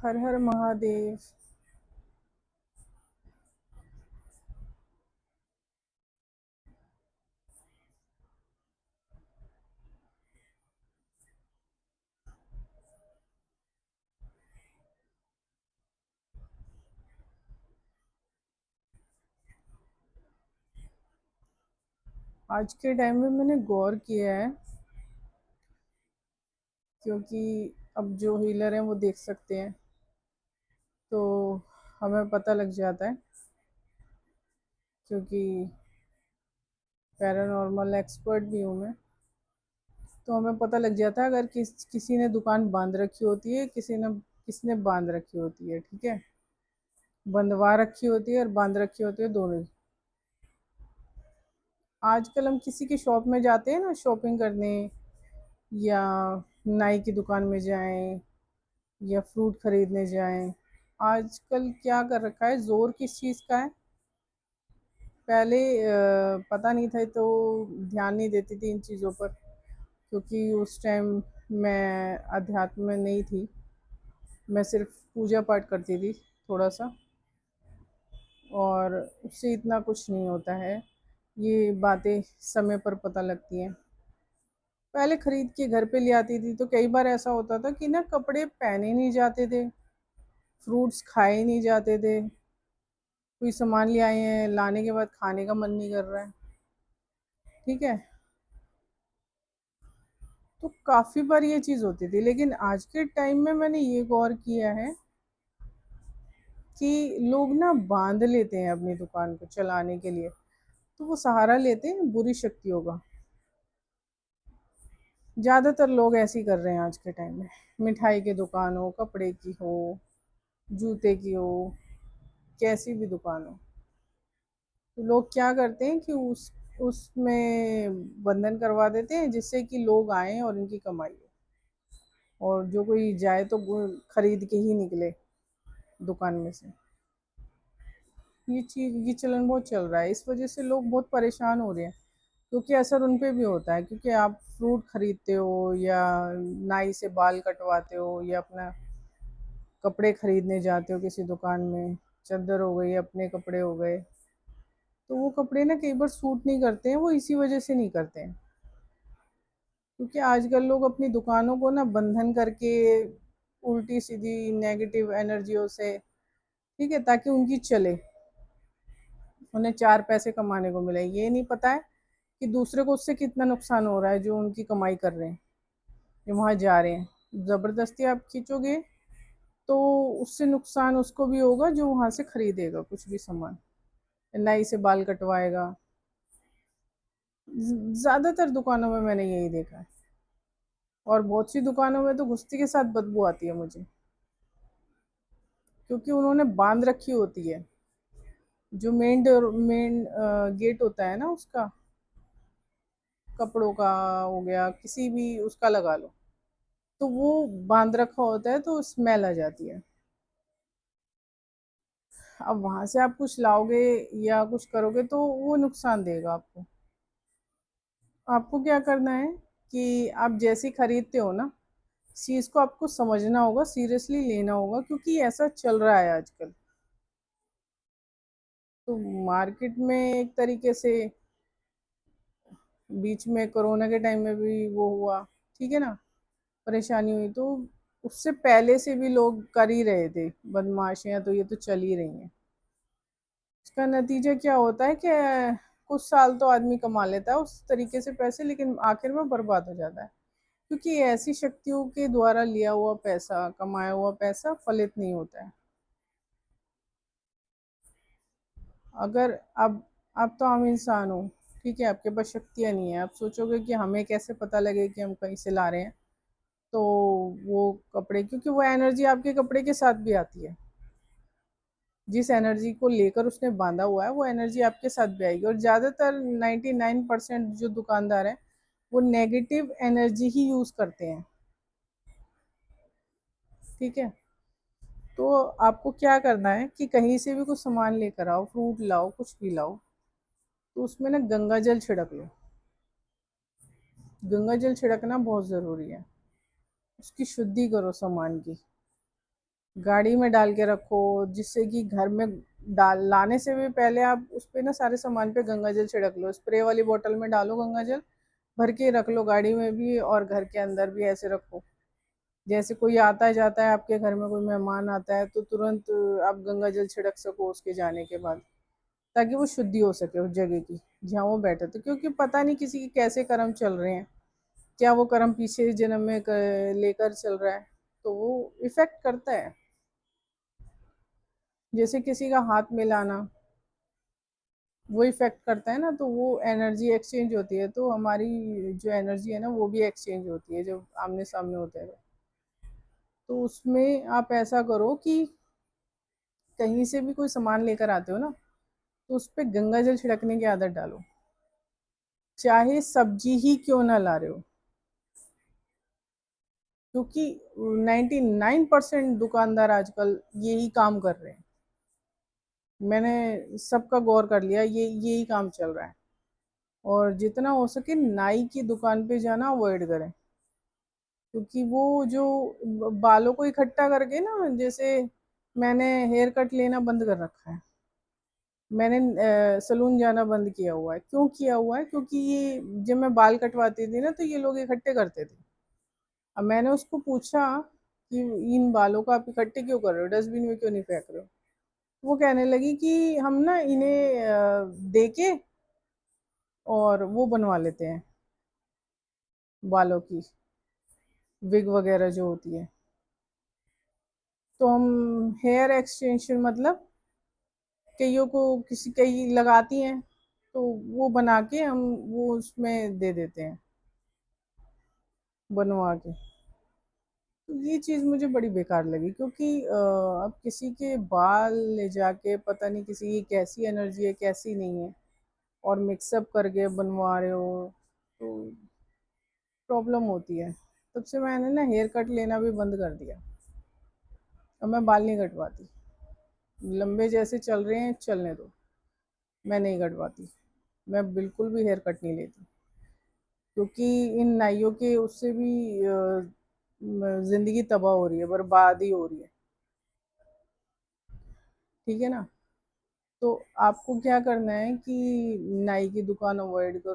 हर हर महादेव। आज के टाइम में मैंने गौर किया है, क्योंकि अब जो हीलर हैं वो देख सकते हैं, तो हमें पता लग जाता है। क्योंकि पैरानॉर्मल एक्सपर्ट भी हूँ मैं, तो हमें पता लग जाता है अगर किसी ने दुकान बांध रखी होती है, किसने बांध रखी होती है। ठीक है, बंधवा रखी होती है और बांध रखी होती है, दोनों ही। आजकल हम किसी की शॉप में जाते हैं ना शॉपिंग करने, या नाई की दुकान में जाएं, या फ्रूट खरीदने जाएं। आजकल क्या कर रखा है, जोर किस चीज़ का है। पहले पता नहीं था तो ध्यान नहीं देती थी इन चीज़ों पर, क्योंकि उस टाइम मैं अध्यात्म में नहीं थी। मैं सिर्फ पूजा पाठ करती थी थोड़ा सा, और उससे इतना कुछ नहीं होता है। ये बातें समय पर पता लगती हैं। पहले खरीद के घर पे ले आती थी तो कई बार ऐसा होता था कि ना कपड़े पहने नहीं जाते थे, फ्रूट्स खाए नहीं जाते थे। कोई सामान ले आए हैं, लाने के बाद खाने का मन नहीं कर रहा है। ठीक है, तो काफ़ी बार ये चीज़ होती थी। लेकिन आज के टाइम में मैंने ये गौर किया है कि लोग ना बांध लेते हैं अपनी दुकान को चलाने के लिए, तो वो सहारा लेते हैं बुरी शक्तियों का। ज़्यादातर लोग ऐसे ही कर रहे हैं आज के टाइम में। मिठाई की दुकान हो, कपड़े की हो, जूते की हो, कैसी भी दुकान हो, तो लोग क्या करते हैं कि उसमें बंधन करवा देते हैं, जिससे कि लोग आएँ और इनकी कमाई हो। और जो कोई जाए तो वो खरीद के ही निकले दुकान में से। ये चलन बहुत चल रहा है, इस वजह से लोग बहुत परेशान हो रहे हैं। क्योंकि असर उन पे भी होता है, क्योंकि आप फ्रूट खरीदते हो, या नाई से बाल कटवाते हो, या अपना कपड़े खरीदने जाते हो किसी दुकान में, चादर हो गई, अपने कपड़े हो गए, तो वो कपड़े ना कई बार सूट नहीं करते हैं। वो इसी वजह से नहीं करते हैं, क्योंकि आजकल लोग अपनी दुकानों को ना बंधन करके उल्टी सीधी नेगेटिव एनर्जियों से, ठीक है, ताकि उनकी चले, उन्हें चार पैसे कमाने को मिले। ये नहीं पता है कि दूसरे को उससे कितना नुकसान हो रहा है, जो उनकी कमाई कर रहे हैं, जो वहाँ जा रहे हैं। ज़बरदस्ती आप खींचोगे तो उससे नुकसान उसको भी होगा जो वहाँ से खरीदेगा कुछ भी सामान, नाई से बाल कटवाएगा। ज़्यादातर दुकानों में मैंने यही देखा है, और बहुत सी दुकानों में तो घुसती के साथ बदबू आती है मुझे, क्योंकि उन्होंने बांध रखी होती है। जो मेन गेट होता है ना उसका, कपड़ों का हो गया, किसी भी उसका लगा लो, तो वो बांध रखा होता है तो स्मेल आ जाती है। अब वहां से आप कुछ लाओगे या कुछ करोगे तो वो नुकसान देगा आपको। आपको क्या करना है कि आप जैसे खरीदते हो ना, इस चीज को आपको समझना होगा, सीरियसली लेना होगा, क्योंकि ऐसा चल रहा है आजकल। तो मार्केट में एक तरीके से बीच में कोरोना के टाइम में भी वो हुआ, ठीक है ना, परेशानी हुई, तो उससे पहले से भी लोग कर ही रहे थे बदमाशियां, तो ये तो चल ही रही हैं। इसका नतीजा क्या होता है कि कुछ साल तो आदमी कमा लेता है उस तरीके से पैसे, लेकिन आखिर में बर्बाद हो जाता है। क्योंकि ऐसी शक्तियों के द्वारा लिया हुआ पैसा, कमाया हुआ पैसा फलित नहीं होता है। अगर अब तो आम इंसान हो, ठीक है, आपके पास शक्तियाँ नहीं है, आप सोचोगे कि हमें कैसे पता लगे कि हम कहीं से ला रहे हैं, तो वो कपड़े, क्योंकि वो एनर्जी आपके कपड़े के साथ भी आती है। जिस एनर्जी को लेकर उसने बांधा हुआ है वो एनर्जी आपके साथ भी आएगी। और ज़्यादातर 99% जो दुकानदार हैं वो नेगेटिव एनर्जी ही यूज़ करते हैं। ठीक है, तो आपको क्या करना है कि कहीं से भी कुछ सामान लेकर आओ, फ्रूट लाओ, कुछ भी लाओ, तो उसमें ना गंगा जल छिड़क लो। गंगा जल छिड़कना बहुत ज़रूरी है, उसकी शुद्धि करो सामान की। गाड़ी में डाल के रखो, जिससे कि घर में डाल लाने से भी पहले आप उस पे ना सारे सामान पे गंगा जल छिड़क लो, स्प्रे वाली बोतल में डालो गंगा जल, भर के रख लो गाड़ी में भी और घर के अंदर भी ऐसे रखो। जैसे कोई आता है जाता है आपके घर में, कोई मेहमान आता है तो तुरंत आप गंगा जल छिड़क सको उसके जाने के बाद, ताकि वो शुद्धि हो सके उस जगह की जहाँ वो बैठे। तो क्योंकि पता नहीं किसी के कैसे कर्म चल रहे हैं, क्या वो कर्म पीछे जन्म में लेकर चल रहा है, तो वो इफेक्ट करता है। जैसे किसी का हाथ मिलाना, वो इफेक्ट करता है ना, तो वो एनर्जी एक्सचेंज होती है, तो हमारी जो एनर्जी है ना वो भी एक्सचेंज होती है जब आमने सामने होते हैं। तो उसमें आप ऐसा करो कि कहीं से भी कोई सामान लेकर आते हो ना, तो उस पर गंगा जल छिड़कने की आदत डालो, चाहे सब्जी ही क्यों ना ला रहे हो। क्योंकि 99% दुकानदार आजकल यही काम कर रहे हैं। मैंने सबका गौर कर लिया, ये यही काम चल रहा है। और जितना हो सके नाई की दुकान पे जाना अवॉइड करें, क्योंकि वो जो बालों को इकट्ठा करके ना, जैसे मैंने हेयर कट लेना बंद कर रखा है। मैंने सलून जाना बंद किया हुआ है। क्यों किया हुआ है? क्योंकि ये जब मैं बाल कटवाती थी ना तो ये लोग इकट्ठे करते थे। अब मैंने उसको पूछा कि इन बालों को आप इकट्ठे क्यों कर रहे हो, डस्टबिन में क्यों नहीं फेंक रहे हो? वो कहने लगी कि हम ना इन्हें दे के और वो बनवा लेते हैं, बालों की विग वगैरह जो होती है। तो हम हेयर एक्सटेंशन मतलब कईयों को किसी कई लगाती हैं, तो वो बना के हम वो उसमें दे देते हैं बनवा के। तो ये चीज़ मुझे बड़ी बेकार लगी, क्योंकि अब किसी के बाल ले जाके पता नहीं किसी की कैसी एनर्जी है कैसी नहीं है, और मिक्सअप करके बनवा रहे हो, तो प्रॉब्लम होती है। तब से मैंने ना हेयर कट लेना भी बंद कर दिया। अब मैं बाल नहीं कटवाती, लंबे जैसे चल रहे हैं चलने दो, मैं नहीं कटवाती। मैं बिल्कुल भी हेयर कट नहीं लेती, क्योंकि इन नाइयों के उससे भी ज़िंदगी तबाह हो रही है, बर्बादी हो रही है। ठीक है ना? तो आपको क्या करना है कि नाई की दुकान अवॉइड करो।